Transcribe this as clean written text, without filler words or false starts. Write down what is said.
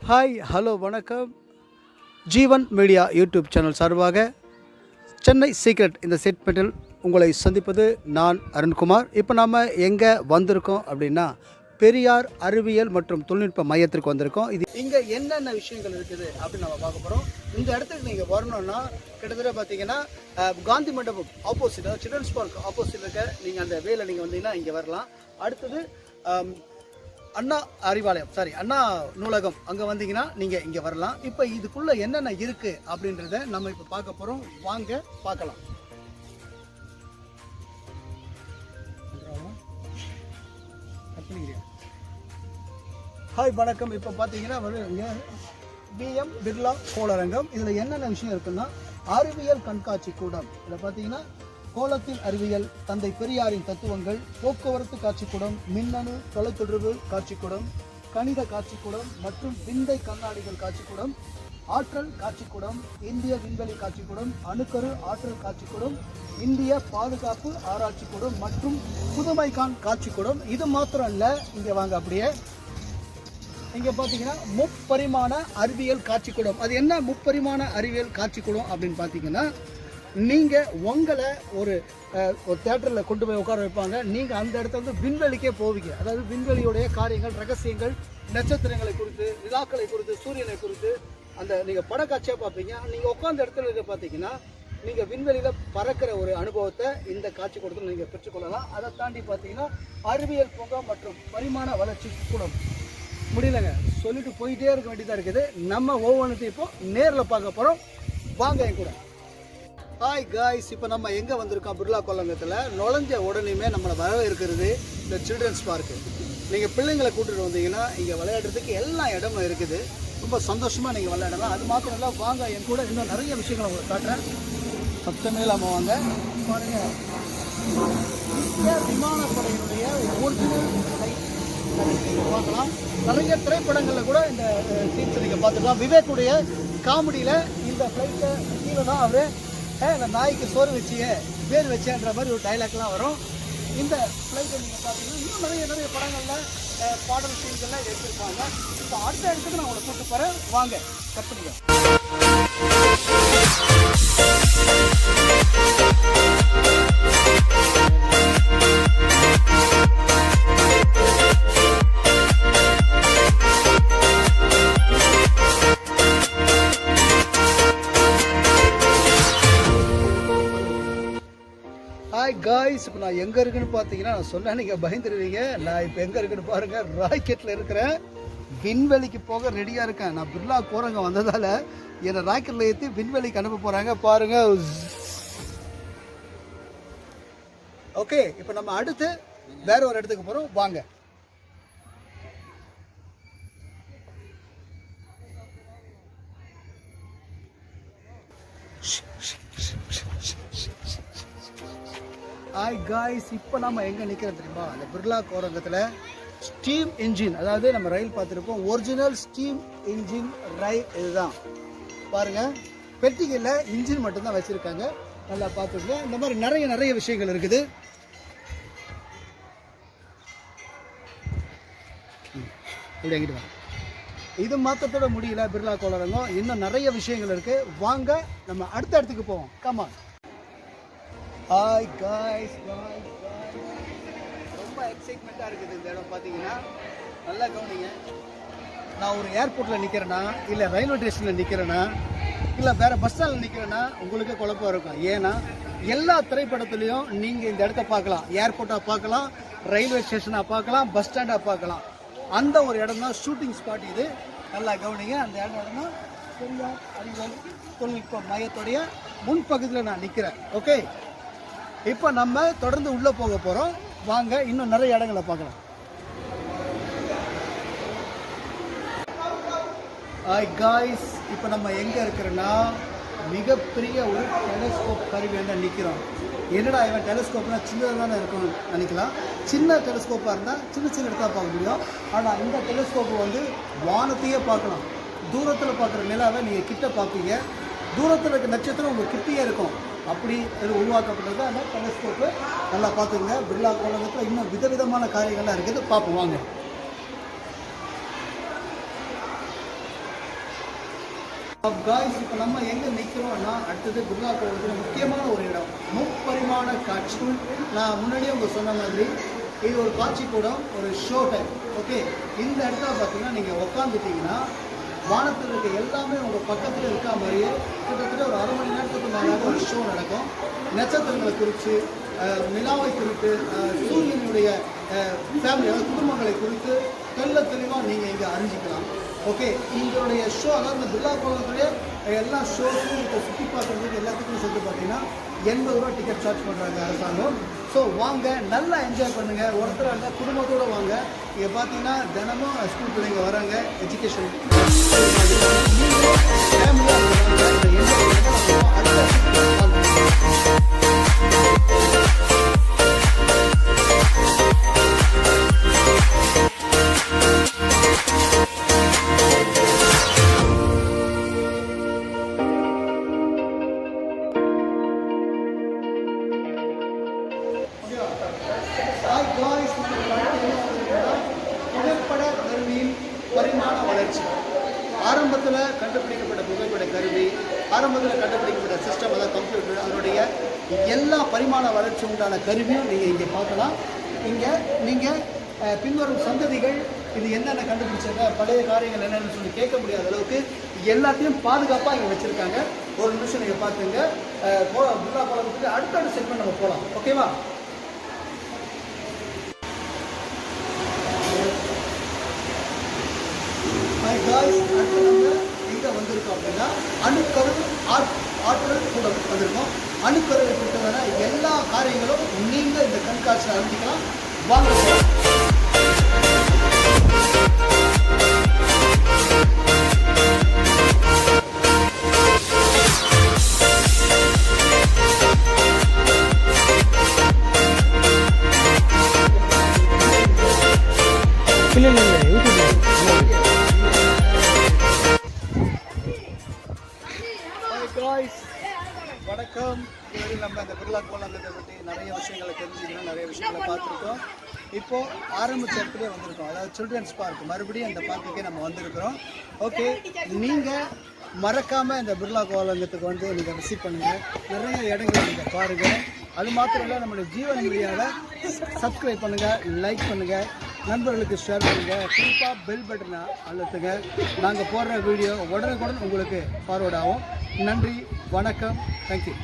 Hi hello வணக்கம். ஜீவன் media YouTube channel சார்பாக Chennai secret இந்த செட்மெண்ட்டில் உங்களை சந்திப்பது நான் அருண்குமார். இப்போ நாம் எங்கே வந்திருக்கோம் அப்படின்னா பெரியார் அறிவியல் மற்றும் தொழில்நுட்ப மையத்திற்கு வந்திருக்கோம். இது இங்கே என்னென்ன விஷயங்கள் இருக்குது அப்படின்னு நம்ம பார்க்க போகிறோம். இந்த இடத்துக்கு நீங்கள் வரணுன்னா கிட்டத்தட்ட பார்த்தீங்கன்னா காந்தி மண்டபம் ஆப்போசிட், அதாவது சில்ட்ரன்ஸ் பார்க் ஆப்போசிட் இருக்க நீங்கள் அந்த வேலை நீங்கள் வந்தீங்கன்னா இங்கே வரலாம். அடுத்தது அண்ணா அறிவாலயம் அண்ணா நூலகம் அங்கே வந்தீங்கன்னா நீங்கள் இங்கே வரலாம். இப்போ இதுக்குள்ளே என்னென்ன இருக்குது அப்படின்றத நம்ம இப்போ பார்க்க போகிறோம். வாங்க பார்க்கலாம். ஹாய் வணக்கம். இப்போ பார்த்தீங்கன்னா பிஎம் பிர்லா கோளரங்கம். இதில் என்னென்ன விஷயம் இருக்குன்னா அறிவியல் கண்காட்சி கூடம். இதில் பார்த்தீங்கன்னா கோலத்தின் அறிவியல், தந்தை பெரியாரின் தத்துவங்கள், போக்குவரத்து காட்சிக்கூடம், மின்னணு தொலைத்தொடர்பு காட்சிக்கூடம், கணித காட்சிக்கூடம் மற்றும் விந்தை கண்ணாடிகள் காட்சிக்கூடம், ஆற்றல் காட்சிக்கூடம், இந்திய விண்வெளி காட்சிக்கூடம், அணுக்கரு ஆற்றல் காட்சிக்கூடம், இந்திய பாதுகாப்பு ஆராய்ச்சிக்கூடம் மற்றும் புதுமைக்கான் காட்சிக்கூடம். இது மாத்திரம் இல்லை, இங்கே வாங்க அப்படியே இங்கே பார்த்தீங்கன்னா முப்பரிமாண அறிவியல் காட்சிக்கூடம். அது என்ன முப்பரிமாண அறிவியல் காட்சிக்கூடம் அப்படின்னு பார்த்தீங்கன்னா, நீங்கள் உங்களை ஒரு தேட்டரில் கொண்டு போய் உட்கார வைப்பாங்க. நீங்கள் அந்த இடத்துல வந்து விண்வெளிக்கே போவீங்க. அதாவது விண்வெளியுடைய காரியங்கள், ரகசியங்கள், நட்சத்திரங்களை குறித்து, விழாக்களை குறித்து, சூரியனை குறித்து அந்த நீங்கள் படக்காட்சியாக பார்ப்பீங்க. நீங்கள் உட்காந்த இடத்துல இருக்க பார்த்தீங்கன்னா நீங்கள் விண்வெளியில் பறக்கிற ஒரு அனுபவத்தை இந்த காட்சி கூடத்தில் நீங்கள் பெற்றுக்கொள்ளலாம். அதை தாண்டி பார்த்தீங்கன்னா அறிவியல் பூங்கா மற்றும் பரிமாண வளர்ச்சி கூடம். முடியலைங்க, சொல்லிட்டு போயிட்டே இருக்க வேண்டியதாக இருக்குது. நம்ம ஒவ்வொன்றுத்தையும் இப்போ நேரில் பார்க்க போகிறோம். வாங்க என் கூட. ஹாய் காய்ஸ், இப்போ நம்ம எங்கே வந்திருக்கோம்? பிர்லா கோளரங்கத்தில் நுழைஞ்ச உடனேயுமே நம்மளை வரவேற்கிறது இந்த சில்ட்ரன்ஸ் பார்க்கு. நீங்கள் பிள்ளைங்களை கூட்டிகிட்டு வந்தீங்கன்னா இங்கே விளையாடுறதுக்கு எல்லா இடமும் இருக்குது. ரொம்ப சந்தோஷமாக நீங்கள் விளையாடலாம். அது மாத்திரம் இல்லை, வாங்க என் கூட இன்னும் நிறைய விஷயங்களை உங்களுக்கு காட்டுறேன். சத்தமே இல்லாமல் வாங்க. பாருங்கள், இந்திய விமானப்படையினுடைய ஒரிஜினல் பார்க்கலாம். நிறைய திரைப்படங்களில் கூட இந்த சீன்ஸ் நீங்கள் பார்த்துக்கலாம். விவேக்குடைய காமெடியில் இந்த ஃப்ளைட்டை கீழே தான் அவர் இந்த நாய்க்கு சோறு வச்சியே பேர் வச்சேன்ற மாதிரி ஒரு டைலாக்லாம் வரும். இந்த ஃப்ளைட்டை நீங்கள் பார்த்தீங்கன்னா இன்னும் நிறைய படங்களில் பாடல் சீன்கள்லாம் எடுத்திருப்பாங்க. இப்போ அடுத்த இடத்துக்கு நான் உங்களை கூப்பிட்டு போகிறேன். வாங்க கற்பனைங்க. ஹாய் காய்ஸ், இப்போ நான் எங்கே இருக்குன்னு பார்த்தீங்கன்னா, நான் சொன்னேன் நீங்கள் பயந்துருவீங்க. நான் இப்போ எங்கே இருக்குன்னு பாருங்கள். ராக்கெட்டில் இருக்கிறேன். விண்வெளிக்கு போக ரெடியாக இருக்கேன். நான் பிர்லா கோரங்கம் வந்ததால் என்னை ராக்கெட்டில் ஏற்றி விண்வெளிக்கு அனுப்ப போகிறாங்க. பாருங்கள். ஓகே, இப்போ நம்ம அடுத்து வேற ஒரு இடத்துக்கு போகிறோம். வாங்க. ஹாய் காய்ஸ், இப்போ நம்ம எங்கே நிற்கிறோம் தெரியுமா? அந்த பிர்லா கோரங்கத்தில் ஸ்டீம் இன்ஜின், அதாவது நம்ம ரயில் பார்த்துருப்போம், ஒரிஜினல் ஸ்டீம் இன்ஜின் ரயில். இதுதான் பாருங்கள், பெட்டிகளில் இன்ஜின் மட்டும்தான் வச்சுருக்காங்க. நல்லா பார்த்துருங்க. இந்த மாதிரி நிறைய விஷயங்கள் இருக்குது. இப்படி எங்கிட்டு வாங்க. இது மாத்திரத்தோட முடியல பிர்லா கோளரங்கம். இன்னும் நிறைய விஷயங்கள் இருக்குது. வாங்க நம்ம அடுத்த இடத்துக்கு போவோம். கமான். ஹாய் காய்ஸ், ரொம்ப எக்ஸைட்மெண்ட்டாக இருக்குது இந்த இடம். பார்த்தீங்கன்னா நல்லா கவனிங்க. நான் ஒரு ஏர்போர்ட்டில் நிற்கிறேன்னா, இல்லை ரயில்வே ஸ்டேஷனில் நிற்கிறேன்னா, இல்லை வேறு பஸ் ஸ்டாண்டில் நிற்கிறேன்னா உங்களுக்கு குழப்பம் இருக்கும். ஏன்னா எல்லா திரைப்படத்துலேயும் நீங்கள் இந்த இடத்த பார்க்கலாம். ஏர்போர்ட்டாக பார்க்கலாம், ரயில்வே ஸ்டேஷனாக பார்க்கலாம், பஸ் ஸ்டாண்டாக பார்க்கலாம். அந்த ஒரு இடம் தான் ஷூட்டிங் ஸ்பாட். இது நல்லா கவனிங்க. அந்த இடம் தான் பெரியார் அறிவியல் தொழில்நுட்ப மையத்துடைய முன்பகுதியில் நான் நிற்கிறேன். ஓகே, இப்போ நம்ம தொடர்ந்து உள்ளே போக போகிறோம். வாங்க, இன்னும் நிறைய இடங்களை பார்க்கலாம். ஹாய் காய்ஸ், இப்போ நம்ம எங்கே இருக்கிறோன்னா மிகப்பெரிய ஒரு டெலிஸ்கோப் கருவியில் தான் நிற்கிறோம். என்னடா இவன் டெலிஸ்கோப்னா சின்னதாக தானே இருக்கும்னு நினைக்கலாம். சின்ன டெலிஸ்கோப்பாக இருந்தால் சின்ன இடத்தா பார்க்க முடியும். ஆனால் இந்த டெலிஸ்கோப்பு வந்து வானத்தையே பார்க்கலாம். தூரத்தில் பார்க்குற நிலாவை நீங்கள் கிட்ட பார்ப்பீங்க. தூரத்தில் இருக்க நட்சத்திரம் உங்கள் கிட்டேயே இருக்கும். அப்படி உருவாக்கப்பட்டது அந்த டெலிஸ்கோப்பு. நல்லா பார்த்துங்க. பிர்லா கோளரங்கத்தில் இன்னும் விதவிதமான காரியங்கள்லாம் இருக்குது. பார்ப்போம் வாங்க. காய்ஸ் இப்போ நம்ம எங்கே நிற்கிறோம்னா அடுத்தது பிர்லா கோலத்தில் முக்கியமான ஒரு இடம் முப்பரிமாண காட்சி. நான் முன்னாடியே உங்களுக்கு சொன்ன மாதிரி இது ஒரு காட்சி கூடம், ஒரு ஷோ டைம். ஓகே, இந்த இடத்துல பார்த்தீங்கன்னா நீங்கள் உட்காந்துட்டீங்கன்னா வானத்தில் இருக்க எல்லாமே உங்கள் பக்கத்தில் இருக்க மாதிரியே கிட்டத்தட்ட ஒரு அரை மணி நேரத்துக்கு மேலாக ஒரு ஷோ நடக்கும். நட்சத்திரங்களை குறித்து, நிலாவை குறித்து, சூரியனுடைய ஃபேமிலி அதாவது குடும்பங்களை குறித்து தெல்ல தெளிவாக நீங்கள் இங்கே அறிஞ்சிக்கலாம். ஓகே, இதனுடைய ஷோ அதாவது இந்த பிர்லா கோலத்துடைய எல்லா ஷோஸும் இப்போ சுற்றி பார்க்குறதுக்கு எல்லாத்துக்கும் சேர்த்து பார்த்தீங்கன்னா 80 ரூபா டிக்கெட் சார்ஜ் பண்ணுறாங்க அரசாங்கம். ஸோ வாங்க, நல்லா என்ஜாய் பண்ணுங்கள். ஒருத்தர் இருந்தால் குடும்பத்தோடு வாங்க. இங்கே பார்த்தீங்கன்னா தினமும் ஸ்கூல் பிள்ளைங்க வராங்க, எஜுகேஷன் புகைப்பட கருவியின் பரிமாண வளர்ச்சி. ஆரம்பத்தில் கண்டுபிடிக்கப்பட்ட புகைப்பட கருவி, ஆரம்பத்தில் கண்டுபிடிக்கப்பட்ட சிஸ்டம், அதாவது கம்ப்யூட்டர், அதனுடைய எல்லா பரிமாண வளர்ச்சி உண்டான கருவியும் நீங்கள் இங்கே பார்க்கலாம். இங்கே நீங்கள் பின்வரும் சந்ததிகள் இது என்னென்ன கண்டுபிடிச்சாங்க, பழைய காரியங்கள் என்னென்னு சொல்லி கேட்க முடியாத அளவுக்கு எல்லாத்தையும் பாதுகாப்பாக இங்கே வச்சுருக்காங்க. ஒரு நிமிஷம் நீங்கள் பார்த்துங்க. பிர்லா கோலத்துக்கு அடுத்த செக்மெண்ட் நம்ம போகலாம். ஓகேவா? அடுத்து நம்ம எங்கே வந்திருக்கோம் அப்படின்னா அணுக்கரு ஆற்றல் கூட வந்திருக்கோம். அணுக்கருவை கொடுத்ததான எல்லா காரியங்களும் நீங்கள் இந்த கண்காட்சியில் அறிஞ்சிக்கலாம். வாங்க. வணக்கம். இதுவரை நம்ம இந்த பிர்லா கோலங்கத்தை பற்றி நிறைய விஷயங்களை தெரிஞ்சுக்கணும், நிறைய விஷயங்களை பார்த்துருக்கோம். இப்போது ஆரம்பித்த இடத்துலேயே வந்திருக்கோம், அதாவது சில்ட்ரன்ஸ் பார்க். மறுபடியும் அந்த பார்க்குக்கே நம்ம வந்திருக்கிறோம். ஓகே, நீங்கள் மறக்காமல் இந்த பிர்லா கோலங்கத்துக்கு வந்து நீங்கள் விசிட் பண்ணுங்கள். நிறைய இடங்களை நீங்கள் பாருங்கள். அது மாத்திரம் இல்லை, நம்மளுடைய ஜீவன் மீடியாவை சப்ஸ்கிரைப் பண்ணுங்கள், லைக் பண்ணுங்கள், நண்பர்களுக்கு ஷேர் பண்ணுங்கள். குறிப்பாக பெல் பட்டனை அழுத்துங்க. நாங்கள் போடுற வீடியோ உடனுக்குடன் உங்களுக்கு ஃபார்வர்ட் ஆகும். நன்றி, வணக்கம், தேங்க்யூ.